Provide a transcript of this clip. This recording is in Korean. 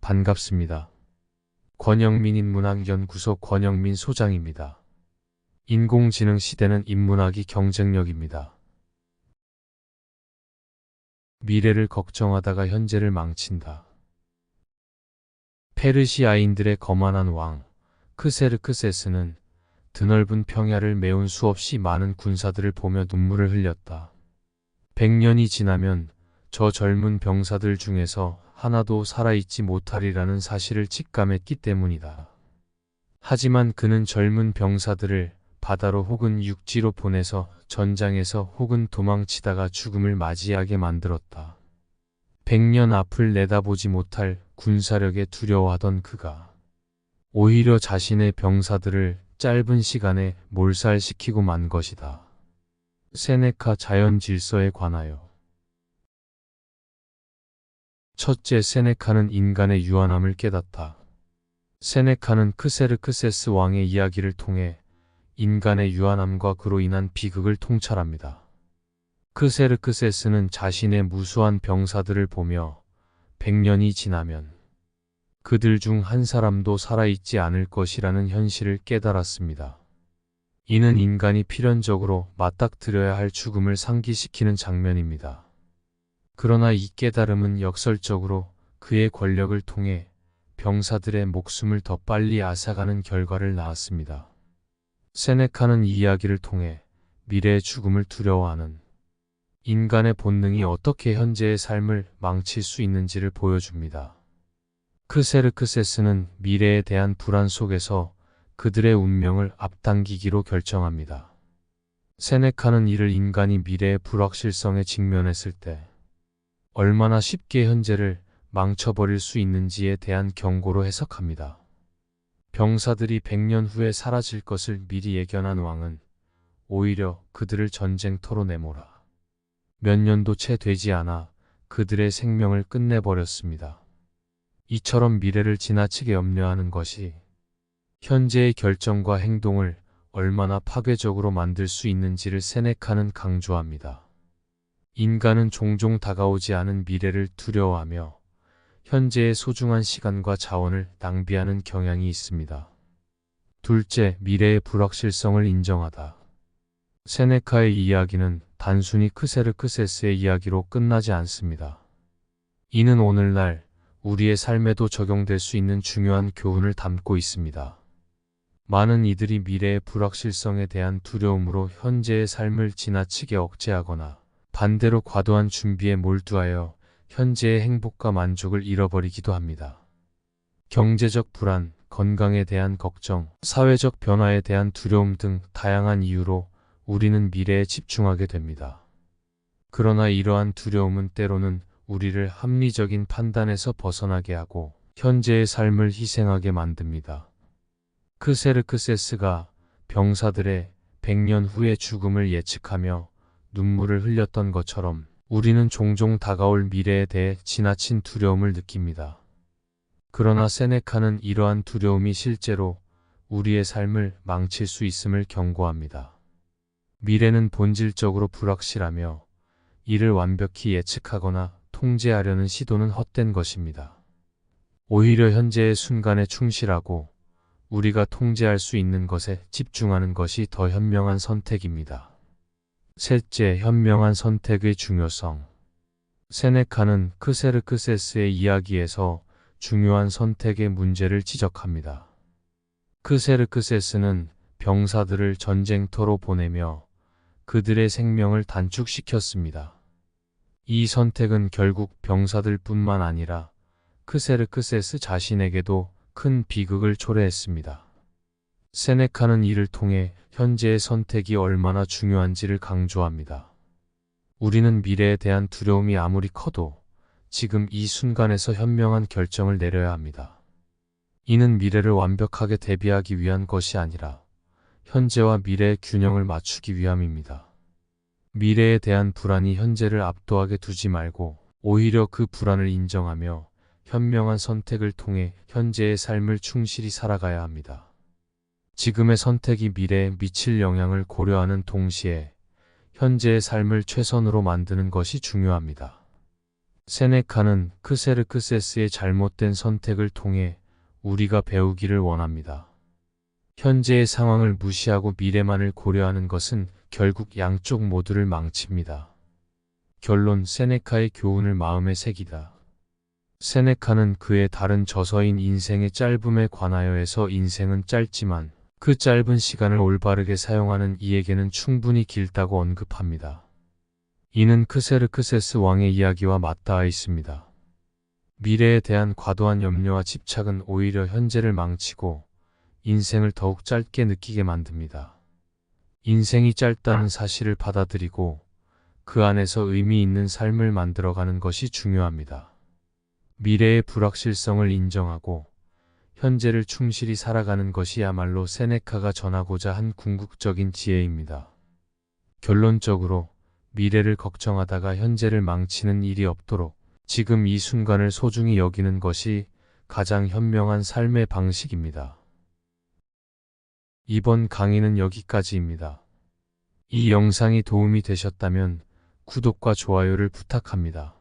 반갑습니다. 권영민 인문학연구소 권영민 소장입니다. 인공지능 시대는 인문학이 경쟁력입니다. 미래를 걱정하다가 현재를 망친다. 페르시아인들의 거만한 왕 크세르크세스는 드넓은 평야를 메운 수없이 많은 군사들을 보며 눈물을 흘렸다. 100년이 지나면 저 젊은 병사들 중에서 하나도 살아있지 못하리라는 사실을 직감했기 때문이다. 하지만 그는 젊은 병사들을 바다로 혹은 육지로 보내서 전장에서 혹은 도망치다가 죽음을 맞이하게 만들었다. 100년 앞을 내다보지 못할 군사력에 두려워하던 그가 오히려 자신의 병사들을 짧은 시간에 몰살시키고 만 것이다. 세네카 자연 질서에 관하여. 첫째, 세네카는 인간의 유한함을 깨닫다. 세네카는 크세르크세스 왕의 이야기를 통해 인간의 유한함과 그로 인한 비극을 통찰합니다. 크세르크세스는 자신의 무수한 병사들을 보며 100년이 지나면 그들 중 한 사람도 살아있지 않을 것이라는 현실을 깨달았습니다. 이는 인간이 필연적으로 맞닥뜨려야 할 죽음을 상기시키는 장면입니다. 그러나 이 깨달음은 역설적으로 그의 권력을 통해 병사들의 목숨을 더 빨리 앗아가는 결과를 낳았습니다. 세네카는 이 이야기를 통해 미래의 죽음을 두려워하는 인간의 본능이 어떻게 현재의 삶을 망칠 수 있는지를 보여줍니다. 크세르크세스는 미래에 대한 불안 속에서 그들의 운명을 앞당기기로 결정합니다. 세네카는 이를 인간이 미래의 불확실성에 직면했을 때 얼마나 쉽게 현재를 망쳐버릴 수 있는지에 대한 경고로 해석합니다. 병사들이 100년 후에 사라질 것을 미리 예견한 왕은 오히려 그들을 전쟁터로 내몰아 몇 년도 채 되지 않아 그들의 생명을 끝내버렸습니다. 이처럼 미래를 지나치게 염려하는 것이 현재의 결정과 행동을 얼마나 파괴적으로 만들 수 있는지를 세네카는 강조합니다. 인간은 종종 다가오지 않은 미래를 두려워하며 현재의 소중한 시간과 자원을 낭비하는 경향이 있습니다. 둘째, 미래의 불확실성을 인정하다. 세네카의 이야기는 단순히 크세르크세스의 이야기로 끝나지 않습니다. 이는 오늘날 우리의 삶에도 적용될 수 있는 중요한 교훈을 담고 있습니다. 많은 이들이 미래의 불확실성에 대한 두려움으로 현재의 삶을 지나치게 억제하거나 반대로 과도한 준비에 몰두하여 현재의 행복과 만족을 잃어버리기도 합니다. 경제적 불안, 건강에 대한 걱정, 사회적 변화에 대한 두려움 등 다양한 이유로 우리는 미래에 집중하게 됩니다. 그러나 이러한 두려움은 때로는 우리를 합리적인 판단에서 벗어나게 하고 현재의 삶을 희생하게 만듭니다. 크세르크세스가 병사들의 100년 후의 죽음을 예측하며 눈물을 흘렸던 것처럼 우리는 종종 다가올 미래에 대해 지나친 두려움을 느낍니다. 그러나 세네카는 이러한 두려움이 실제로 우리의 삶을 망칠 수 있음을 경고합니다. 미래는 본질적으로 불확실하며 이를 완벽히 예측하거나 통제하려는 시도는 헛된 것입니다. 오히려 현재의 순간에 충실하고 우리가 통제할 수 있는 것에 집중하는 것이 더 현명한 선택입니다. 셋째, 현명한 선택의 중요성. 세네카는 크세르크세스의 이야기에서 중요한 선택의 문제를 지적합니다. 크세르크세스는 병사들을 전쟁터로 보내며 그들의 생명을 단축시켰습니다. 이 선택은 결국 병사들뿐만 아니라 크세르크세스 자신에게도 큰 비극을 초래했습니다. 세네카는 이를 통해 현재의 선택이 얼마나 중요한지를 강조합니다. 우리는 미래에 대한 두려움이 아무리 커도 지금 이 순간에서 현명한 결정을 내려야 합니다. 이는 미래를 완벽하게 대비하기 위한 것이 아니라 현재와 미래의 균형을 맞추기 위함입니다. 미래에 대한 불안이 현재를 압도하게 두지 말고 오히려 그 불안을 인정하며 현명한 선택을 통해 현재의 삶을 충실히 살아가야 합니다. 지금의 선택이 미래에 미칠 영향을 고려하는 동시에 현재의 삶을 최선으로 만드는 것이 중요합니다. 세네카는 크세르크세스의 잘못된 선택을 통해 우리가 배우기를 원합니다. 현재의 상황을 무시하고 미래만을 고려하는 것은 결국 양쪽 모두를 망칩니다. 결론: 세네카의 교훈을 마음에 새기다. 세네카는 그의 다른 저서인 인생의 짧음에 관하여에서 인생은 짧지만 그 짧은 시간을 올바르게 사용하는 이에게는 충분히 길다고 언급합니다. 이는 크세르크세스 왕의 이야기와 맞닿아 있습니다. 미래에 대한 과도한 염려와 집착은 오히려 현재를 망치고 인생을 더욱 짧게 느끼게 만듭니다. 인생이 짧다는 사실을 받아들이고 그 안에서 의미 있는 삶을 만들어가는 것이 중요합니다. 미래의 불확실성을 인정하고 현재를 충실히 살아가는 것이야말로 세네카가 전하고자 한 궁극적인 지혜입니다. 결론적으로 미래를 걱정하다가 현재를 망치는 일이 없도록 지금 이 순간을 소중히 여기는 것이 가장 현명한 삶의 방식입니다. 이번 강의는 여기까지입니다. 이 영상이 도움이 되셨다면 구독과 좋아요를 부탁합니다.